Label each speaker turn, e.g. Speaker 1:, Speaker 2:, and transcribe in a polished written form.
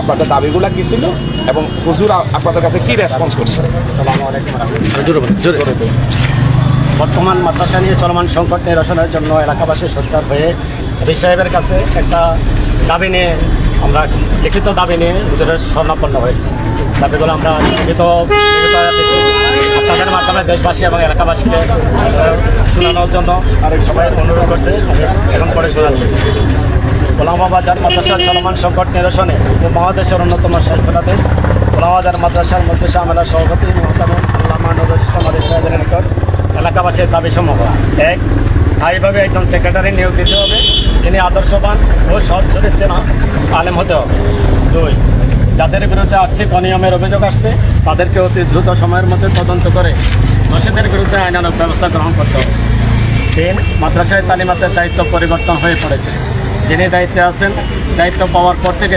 Speaker 1: আপনাদের দাবিগুলো কী ছিল এবং হুজুর আপনাদের কাছে কী রেসপন্স করছে?
Speaker 2: আসসালামু আলাইকুম রাহমাতুল্লাহ। বর্তমান মাদ্রাসা নিয়ে চলমান সংকট নিরসনের জন্য এলাকাবাসী সোচ্চার হয়ে হাফিজ সাহেবের কাছে একটা দাবি নিয়ে আমরা লিখিত দাবি নিয়ে হুজুরের শরণাপন্ন হয়েছি। দাবিগুলো আমরা লিখিত দিচ্ছি আপনাদের মাধ্যমে দেশবাসী এবং এলাকাবাসীকে শোনানোর জন্য আরেক সবাই অনুরোধ করছে, এখন পরে শোনাচ্ছি। গোলামবাজার মাদ্রাসার চলমান সংকট নিরসনে মহাদেশের অন্যতম শেখুলা দেশ গোলামবাজার মাদ্রাসার মধ্যে আমেলা সভাপতি মোহতামিম আল্লামা নুরুল ইসলাম আলী সাহেবের নিকট এলাকাবাসীর দাবিসমূহ: 1. স্থায়ীভাবে একজন সেক্রেটারি নিয়োগ দিতে হবে, তিনি আদর্শবান ও সৎ চরিত্রের আলেম হতে হবে। 2. যাদের বিরুদ্ধে আর্থিক অনিয়মের অভিযোগ আসছে তাদেরকে অতি দ্রুত সময়ের মধ্যে তদন্ত করে দোষীদের বিরুদ্ধে আইনানুগ ব্যবস্থা গ্রহণ করতে হবে। 3. মাদ্রাসায় তালিমাতের দায়িত্ব পরিবর্তন হয়ে পড়েছে, যিনি দায়িত্বে আছেন দায়িত্ব পাওয়ার পর থেকে